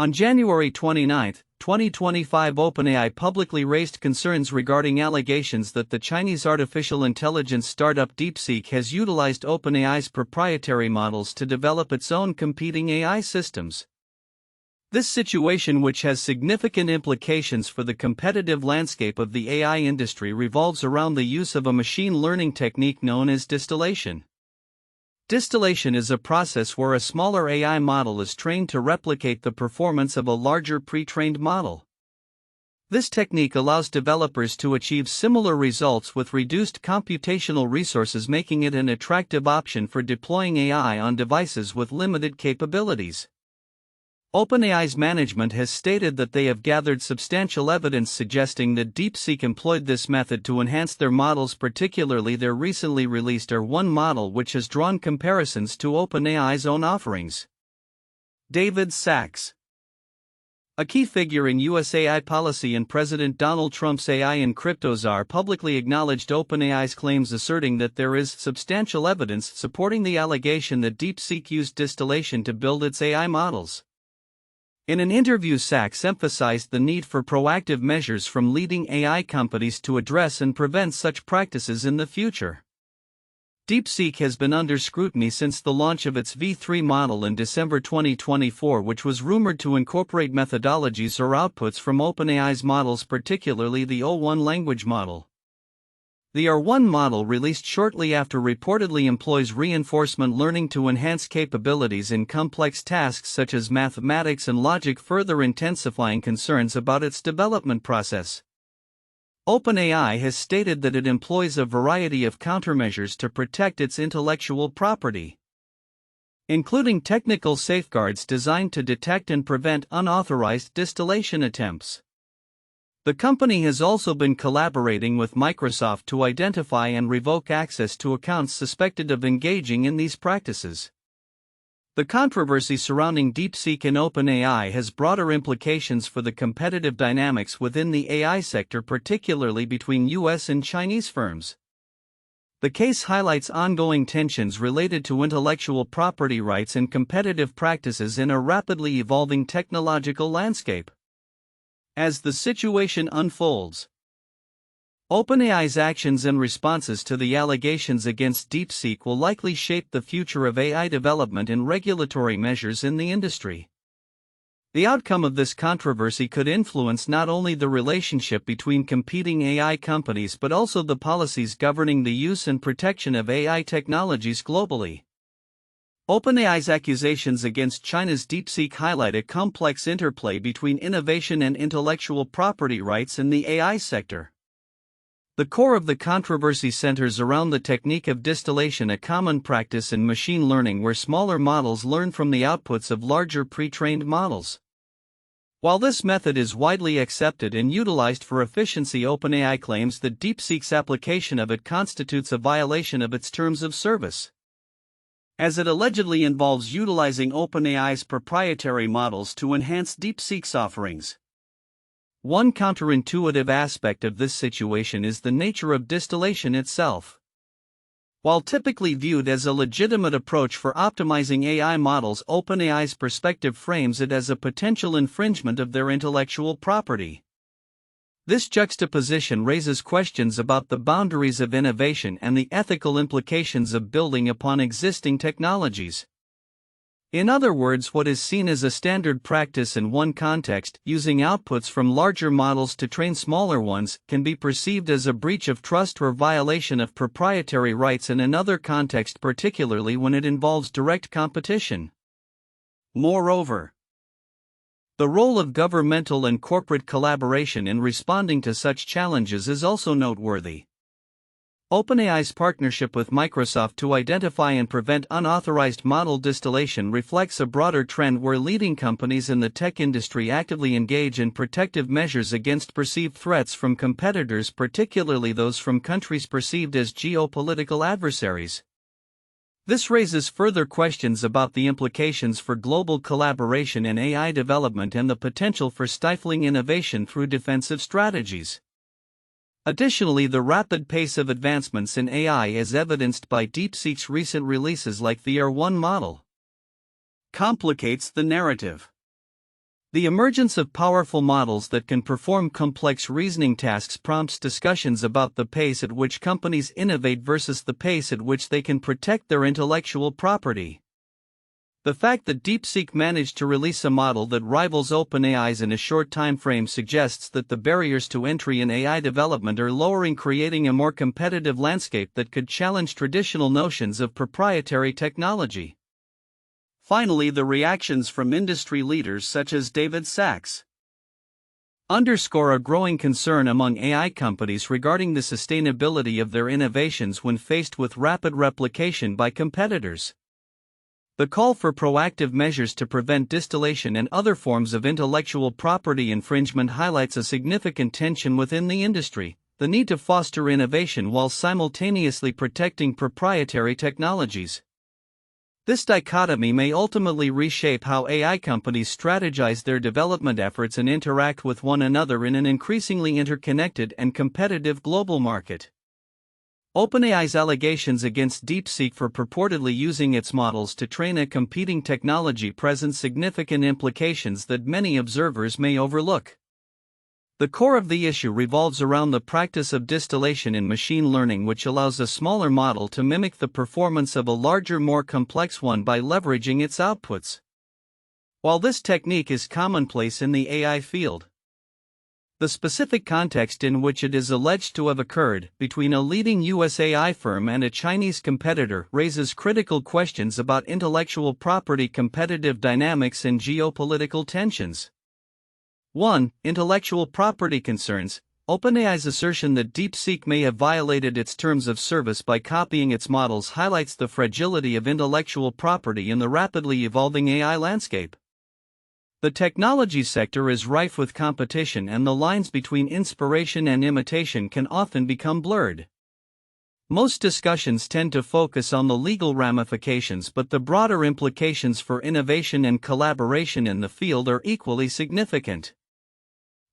On January 29, 2025, OpenAI publicly raised concerns regarding allegations that the Chinese artificial intelligence startup DeepSeek has utilized OpenAI's proprietary models to develop its own competing AI systems. This situation, which has significant implications for the competitive landscape of the AI industry, revolves around the use of a machine learning technique known as distillation. Distillation is a process where a smaller AI model is trained to replicate the performance of a larger pre-trained model. This technique allows developers to achieve similar results with reduced computational resources, making it an attractive option for deploying AI on devices with limited capabilities. OpenAI's management has stated that they have gathered substantial evidence suggesting that DeepSeek employed this method to enhance their models, particularly their recently released R1 model, which has drawn comparisons to OpenAI's own offerings. David Sachs, a key figure in US AI policy and President Donald Trump's AI and crypto czar, publicly acknowledged OpenAI's claims, asserting that there is substantial evidence supporting the allegation that DeepSeek used distillation to build its AI models. In an interview, Sachs emphasized the need for proactive measures from leading AI companies to address and prevent such practices in the future. DeepSeek has been under scrutiny since the launch of its V3 model in December 2024, which was rumored to incorporate methodologies or outputs from OpenAI's models, particularly the O1 language model. The R1 model, released shortly after, reportedly employs reinforcement learning to enhance capabilities in complex tasks such as mathematics and logic, further intensifying concerns about its development process. OpenAI has stated that it employs a variety of countermeasures to protect its intellectual property, including technical safeguards designed to detect and prevent unauthorized distillation attempts. The company has also been collaborating with Microsoft to identify and revoke access to accounts suspected of engaging in these practices. The controversy surrounding DeepSeek and OpenAI has broader implications for the competitive dynamics within the AI sector, particularly between US and Chinese firms. The case highlights ongoing tensions related to intellectual property rights and competitive practices in a rapidly evolving technological landscape. As the situation unfolds, OpenAI's actions and responses to the allegations against DeepSeek will likely shape the future of AI development and regulatory measures in the industry. The outcome of this controversy could influence not only the relationship between competing AI companies but also the policies governing the use and protection of AI technologies globally. OpenAI's accusations against China's DeepSeek highlight a complex interplay between innovation and intellectual property rights in the AI sector. The core of the controversy centers around the technique of distillation, a common practice in machine learning where smaller models learn from the outputs of larger pre-trained models. While this method is widely accepted and utilized for efficiency, OpenAI claims that DeepSeek's application of it constitutes a violation of its terms of service, as it allegedly involves utilizing OpenAI's proprietary models to enhance DeepSeek's offerings. One counterintuitive aspect of this situation is the nature of distillation itself. While typically viewed as a legitimate approach for optimizing AI models, OpenAI's perspective frames it as a potential infringement of their intellectual property. This juxtaposition raises questions about the boundaries of innovation and the ethical implications of building upon existing technologies. In other words, what is seen as a standard practice in one context, using outputs from larger models to train smaller ones, can be perceived as a breach of trust or violation of proprietary rights in another context, particularly when it involves direct competition. Moreover, the role of governmental and corporate collaboration in responding to such challenges is also noteworthy. OpenAI's partnership with Microsoft to identify and prevent unauthorized model distillation reflects a broader trend where leading companies in the tech industry actively engage in protective measures against perceived threats from competitors, particularly those from countries perceived as geopolitical adversaries. This raises further questions about the implications for global collaboration in AI development and the potential for stifling innovation through defensive strategies. Additionally, the rapid pace of advancements in AI, as evidenced by DeepSeek's recent releases like the R1 model, complicates the narrative. The emergence of powerful models that can perform complex reasoning tasks prompts discussions about the pace at which companies innovate versus the pace at which they can protect their intellectual property. The fact that DeepSeek managed to release a model that rivals OpenAI's in a short time frame suggests that the barriers to entry in AI development are lowering, creating a more competitive landscape that could challenge traditional notions of proprietary technology. Finally, the reactions from industry leaders such as DeepSeek's underscore a growing concern among AI companies regarding the sustainability of their innovations when faced with rapid replication by competitors. The call for proactive measures to prevent distillation and other forms of intellectual property infringement highlights a significant tension within the industry, the need to foster innovation while simultaneously protecting proprietary technologies. This dichotomy may ultimately reshape how AI companies strategize their development efforts and interact with one another in an increasingly interconnected and competitive global market. OpenAI's allegations against DeepSeek for purportedly using its models to train a competing technology present significant implications that many observers may overlook. The core of the issue revolves around the practice of distillation in machine learning, which allows a smaller model to mimic the performance of a larger, more complex one by leveraging its outputs. While this technique is commonplace in the AI field, the specific context in which it is alleged to have occurred, between a leading US AI firm and a Chinese competitor, raises critical questions about intellectual property, competitive dynamics, and geopolitical tensions. 1. Intellectual property concerns. OpenAI's assertion that DeepSeek may have violated its terms of service by copying its models highlights the fragility of intellectual property in the rapidly evolving AI landscape. The technology sector is rife with competition, and the lines between inspiration and imitation can often become blurred. Most discussions tend to focus on the legal ramifications, but the broader implications for innovation and collaboration in the field are equally significant.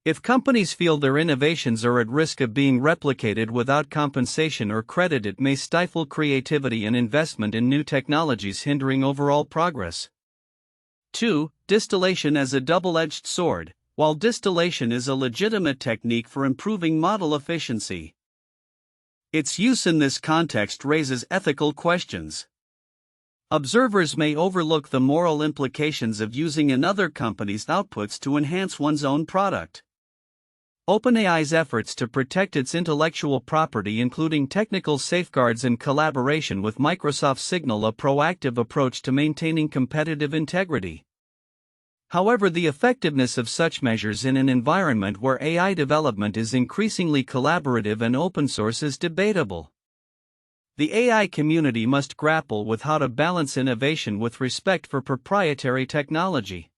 If companies feel their innovations are at risk of being replicated without compensation or credit, it may stifle creativity and investment in new technologies, hindering overall progress. 2. Distillation as a double-edged sword. While distillation is a legitimate technique for improving model efficiency, its use in this context raises ethical questions. Observers may overlook the moral implications of using another company's outputs to enhance one's own product. OpenAI's efforts to protect its intellectual property, including technical safeguards and collaboration with Microsoft, signal a proactive approach to maintaining competitive integrity. However, the effectiveness of such measures in an environment where AI development is increasingly collaborative and open source is debatable. The AI community must grapple with how to balance innovation with respect for proprietary technology.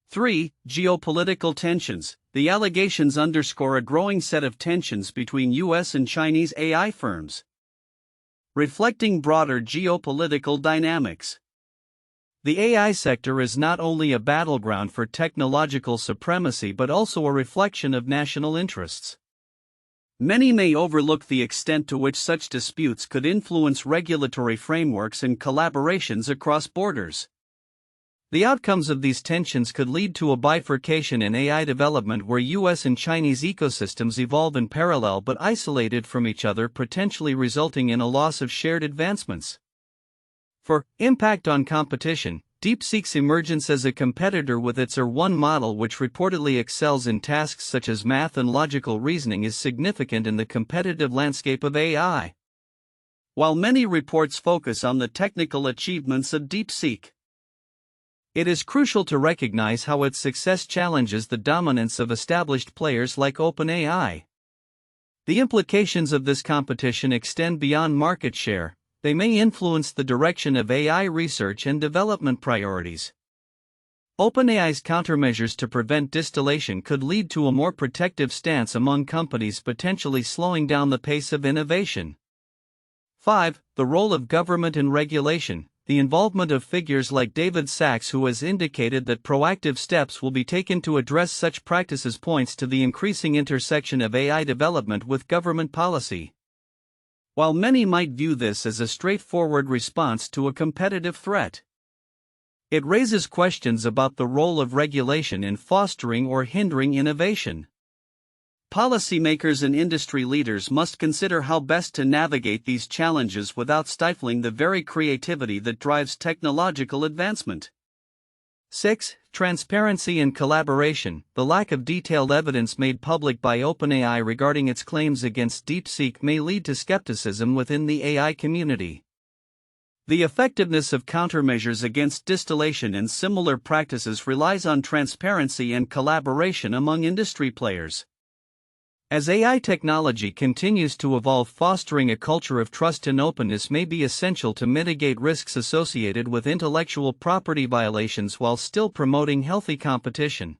3. Geopolitical tensions. The allegations underscore a growing set of tensions between US and Chinese AI firms, reflecting broader geopolitical dynamics. The AI sector is not only a battleground for technological supremacy but also a reflection of national interests. Many may overlook the extent to which such disputes could influence regulatory frameworks and collaborations across borders. The outcomes of these tensions could lead to a bifurcation in AI development where US and Chinese ecosystems evolve in parallel but isolated from each other, potentially resulting in a loss of shared advancements. For impact on competition, DeepSeek's emergence as a competitor with its R1 model, which reportedly excels in tasks such as math and logical reasoning, is significant in the competitive landscape of AI. While many reports focus on the technical achievements of DeepSeek, it is crucial to recognize how its success challenges the dominance of established players like OpenAI. The implications of this competition extend beyond market share. They may influence the direction of AI research and development priorities. OpenAI's countermeasures to prevent distillation could lead to a more protective stance among companies, potentially slowing down the pace of innovation. 5. The role of government and regulation. The involvement of figures like DeepSeek's, who has indicated that proactive steps will be taken to address such practices, points to the increasing intersection of AI development with government policy. While many might view this as a straightforward response to a competitive threat, It raises questions about the role of regulation in fostering or hindering innovation. Policymakers and industry leaders must consider how best to navigate these challenges without stifling the very creativity that drives technological advancement. 6. Transparency and collaboration. The lack of detailed evidence made public by OpenAI regarding its claims against DeepSeek may lead to skepticism within the AI community. The effectiveness of countermeasures against distillation and similar practices relies on transparency and collaboration among industry players. As AI technology continues to evolve, fostering a culture of trust and openness may be essential to mitigate risks associated with intellectual property violations while still promoting healthy competition.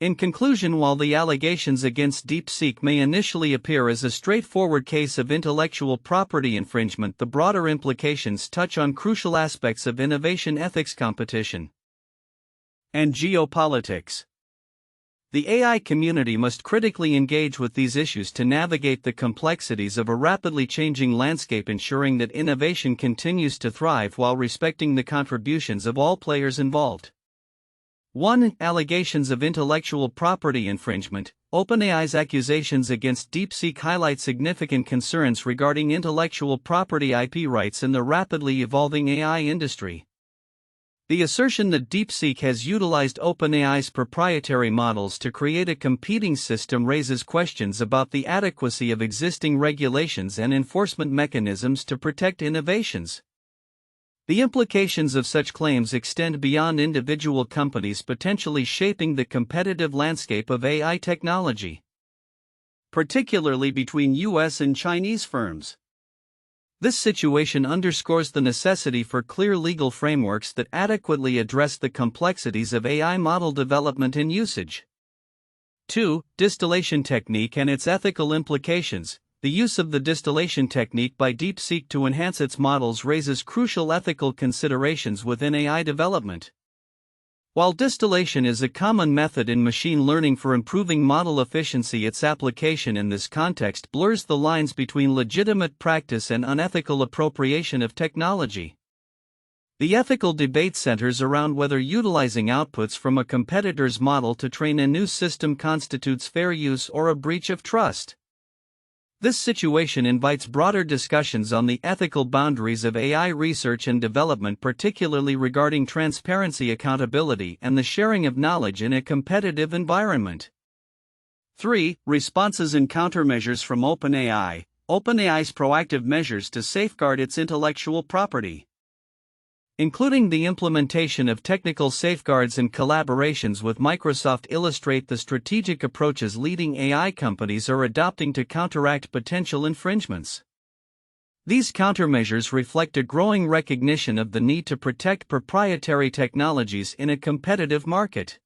In conclusion, while the allegations against DeepSeek may initially appear as a straightforward case of intellectual property infringement, the broader implications touch on crucial aspects of innovation ethics, competition, and geopolitics. The AI community must critically engage with these issues to navigate the complexities of a rapidly changing landscape, ensuring that innovation continues to thrive while respecting the contributions of all players involved. 1. Allegations of intellectual property infringement. OpenAI's accusations against DeepSeek highlight significant concerns regarding intellectual property IP rights in the rapidly evolving AI industry. The assertion that DeepSeek has utilized OpenAI's proprietary models to create a competing system raises questions about the adequacy of existing regulations and enforcement mechanisms to protect innovations. The implications of such claims extend beyond individual companies, potentially shaping the competitive landscape of AI technology, particularly between US and Chinese firms. This situation underscores the necessity for clear legal frameworks that adequately address the complexities of AI model development and usage. 2. Distillation technique and its ethical implications. The use of the distillation technique by DeepSeek to enhance its models raises crucial ethical considerations within AI development. While distillation is a common method in machine learning for improving model efficiency, its application in this context blurs the lines between legitimate practice and unethical appropriation of technology. The ethical debate centers around whether utilizing outputs from a competitor's model to train a new system constitutes fair use or a breach of trust. This situation invites broader discussions on the ethical boundaries of AI research and development, particularly regarding transparency, accountability, and the sharing of knowledge in a competitive environment. 3. Responses and countermeasures from OpenAI. OpenAI's proactive measures to safeguard its intellectual property, including the implementation of technical safeguards and collaborations with Microsoft, illustrate the strategic approaches leading AI companies are adopting to counteract potential infringements. These countermeasures reflect a growing recognition of the need to protect proprietary technologies in a competitive market.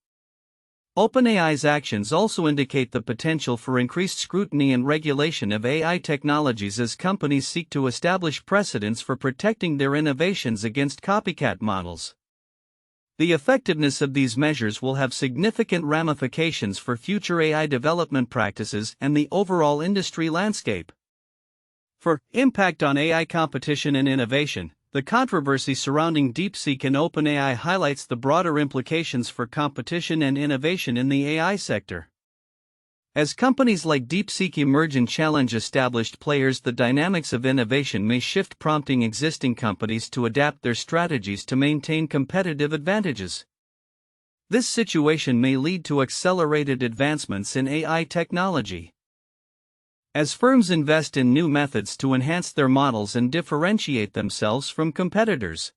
OpenAI's actions also indicate the potential for increased scrutiny and regulation of AI technologies as companies seek to establish precedents for protecting their innovations against copycat models. The effectiveness of these measures will have significant ramifications for future AI development practices and the overall industry landscape. For impact on AI competition and innovation, the controversy surrounding DeepSeek and OpenAI highlights the broader implications for competition and innovation in the AI sector. As companies like DeepSeek emerge and challenge established players, the dynamics of innovation may shift, prompting existing companies to adapt their strategies to maintain competitive advantages. This situation may lead to accelerated advancements in AI technology, as firms invest in new methods to enhance their models and differentiate themselves from competitors.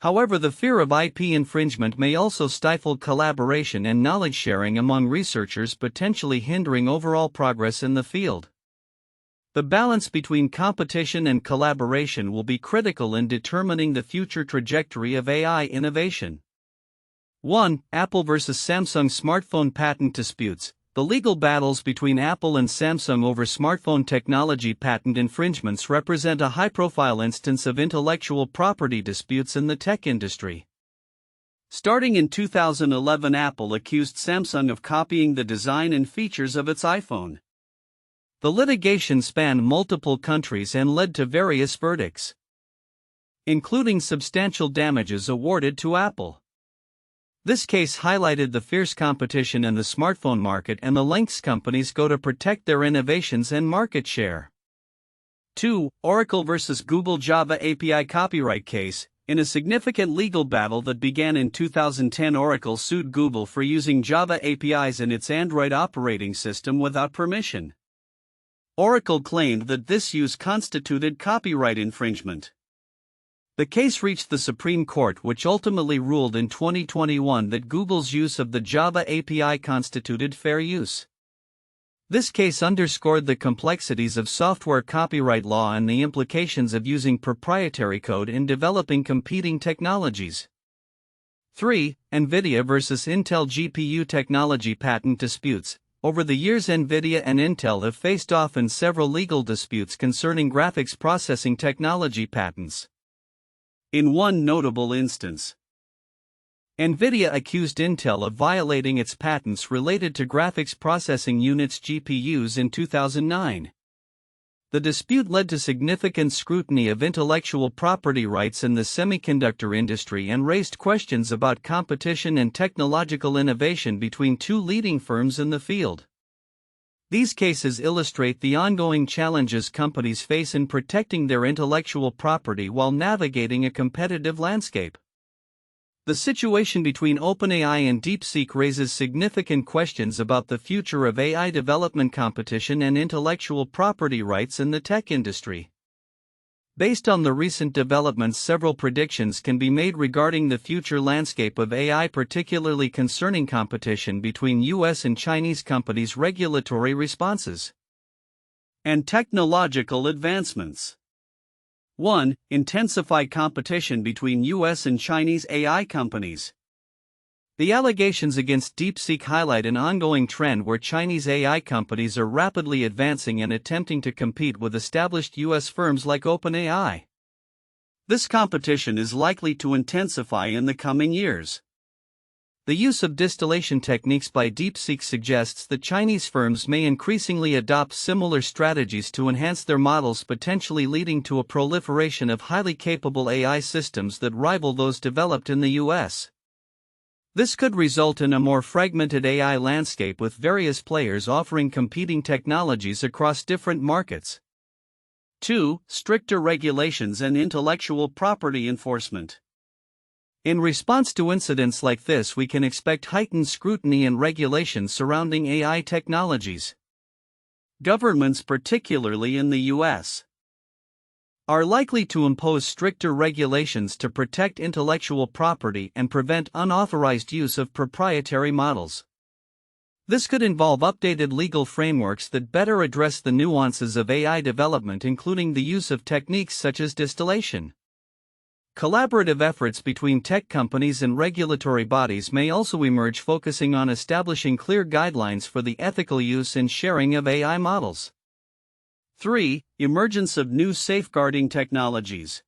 However, the fear of IP infringement may also stifle collaboration and knowledge sharing among researchers, potentially hindering overall progress in the field. The balance between competition and collaboration will be critical in determining the future trajectory of AI innovation. 1. Apple vs. Samsung smartphone patent disputes. The legal battles between Apple and Samsung over smartphone technology patent infringements represent a high-profile instance of intellectual property disputes in the tech industry. Starting in 2011, Apple accused Samsung of copying the design and features of its iPhone. The litigation spanned multiple countries and led to various verdicts. including substantial damages awarded to Apple. This case highlighted the fierce competition in the smartphone market and the lengths companies go to protect their innovations and market share. 2. Oracle vs. Google Java API copyright case. In a significant legal battle that began in 2010, Oracle sued Google for using Java APIs in its Android operating system without permission. Oracle claimed that this use constituted copyright infringement. The case reached the Supreme Court, which ultimately ruled in 2021 that Google's use of the Java API constituted fair use. This case underscored the complexities of software copyright law and the implications of using proprietary code in developing competing technologies. 3. NVIDIA vs. Intel GPU technology patent disputes. Over the years, NVIDIA and Intel have faced off in several legal disputes concerning graphics processing technology patents. In one notable instance, NVIDIA accused Intel of violating its patents related to graphics processing units (GPUs) in 2009. The dispute led to significant scrutiny of intellectual property rights in the semiconductor industry and raised questions about competition and technological innovation between two leading firms in the field. These cases illustrate the ongoing challenges companies face in protecting their intellectual property while navigating a competitive landscape. The situation between OpenAI and DeepSeek raises significant questions about the future of AI development, competition, and intellectual property rights in the tech industry. Based on the recent developments, several predictions can be made regarding the future landscape of AI, particularly concerning competition between US and Chinese companies, regulatory responses, and technological advancements. 1. Intensify competition between US and Chinese AI companies. The allegations against DeepSeek highlight an ongoing trend where Chinese AI companies are rapidly advancing and attempting to compete with established US firms like OpenAI. This competition is likely to intensify in the coming years. The use of distillation techniques by DeepSeek suggests that Chinese firms may increasingly adopt similar strategies to enhance their models, potentially leading to a proliferation of highly capable AI systems that rival those developed in the US. This could result in a more fragmented AI landscape with various players offering competing technologies across different markets. 2. Stricter regulations and intellectual property enforcement. In response to incidents like this, we can expect heightened scrutiny and regulations surrounding AI technologies. Governments, particularly in the US, are likely to impose stricter regulations to protect intellectual property and prevent unauthorized use of proprietary models. This could involve updated legal frameworks that better address the nuances of AI development, including the use of techniques such as distillation. Collaborative efforts between tech companies and regulatory bodies may also emerge, focusing on establishing clear guidelines for the ethical use and sharing of AI models. 3. Emergence of new safeguarding technologies.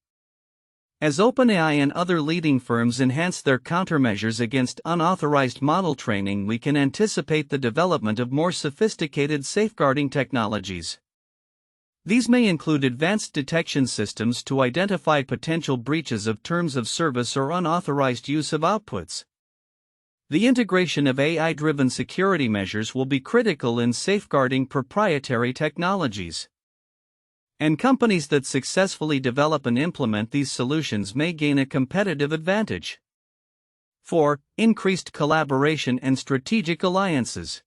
As OpenAI and other leading firms enhance their countermeasures against unauthorized model training, we can anticipate the development of more sophisticated safeguarding technologies. These may include advanced detection systems to identify potential breaches of terms of service or unauthorized use of outputs. The integration of AI-driven security measures will be critical in safeguarding proprietary technologies. And companies that successfully develop and implement these solutions may gain a competitive advantage. 4. Increased collaboration and strategic alliances.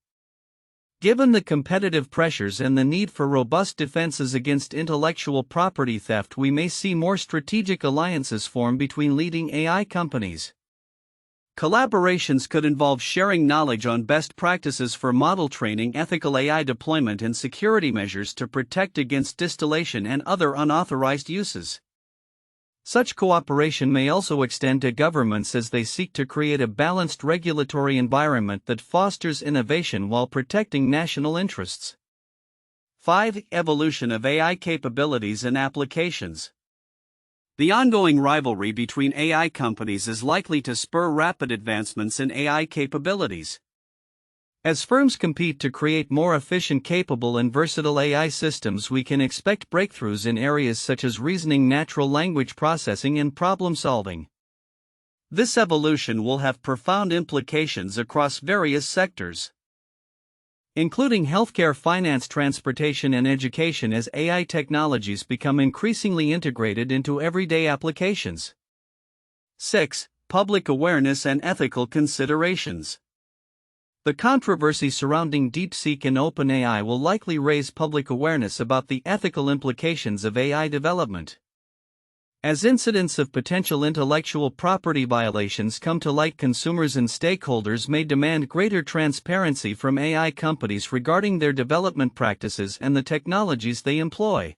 Given the competitive pressures and the need for robust defenses against intellectual property theft, we may see more strategic alliances form between leading AI companies. Collaborations could involve sharing knowledge on best practices for model training, ethical AI deployment, and security measures to protect against distillation and other unauthorized uses. Such cooperation may also extend to governments as they seek to create a balanced regulatory environment that fosters innovation while protecting national interests. 5. Evolution of AI capabilities and applications. The ongoing rivalry between AI companies is likely to spur rapid advancements in AI capabilities. As firms compete to create more efficient, capable, and versatile AI systems, we can expect breakthroughs in areas such as reasoning, natural language processing, and problem solving. This evolution will have profound implications across various sectors, including healthcare, finance, transportation, and education, as AI technologies become increasingly integrated into everyday applications. 6. Public awareness and ethical considerations. The controversy surrounding DeepSeek and OpenAI will likely raise public awareness about the ethical implications of AI development. As incidents of potential intellectual property violations come to light, consumers and stakeholders may demand greater transparency from AI companies regarding their development practices and the technologies they employ.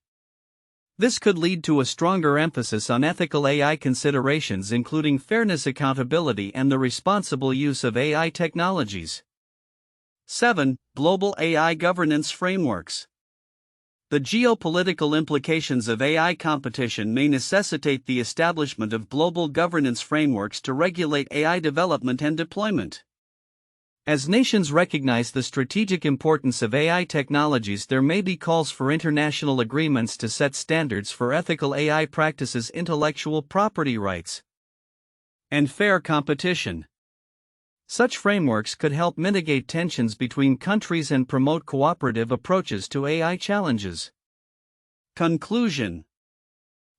This could lead to a stronger emphasis on ethical AI considerations, including fairness, accountability, and the responsible use of AI technologies. 7. Global AI governance frameworks. The geopolitical implications of AI competition may necessitate the establishment of global governance frameworks to regulate AI development and deployment. As nations recognize the strategic importance of AI technologies, there may be calls for international agreements to set standards for ethical AI practices, intellectual property rights, and fair competition. Such frameworks could help mitigate tensions between countries and promote cooperative approaches to AI challenges. Conclusion.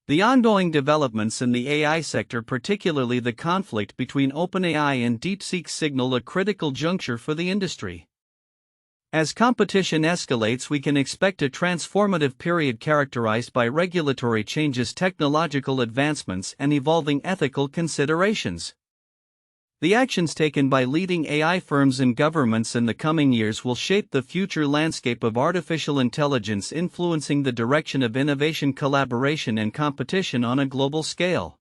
The ongoing developments in the AI sector, particularly the conflict between OpenAI and DeepSeek, signal a critical juncture for the industry. As competition escalates, we can expect a transformative period characterized by regulatory changes, technological advancements, and evolving ethical considerations. The actions taken by leading AI firms and governments in the coming years will shape the future landscape of artificial intelligence, influencing the direction of innovation, collaboration, and competition on a global scale.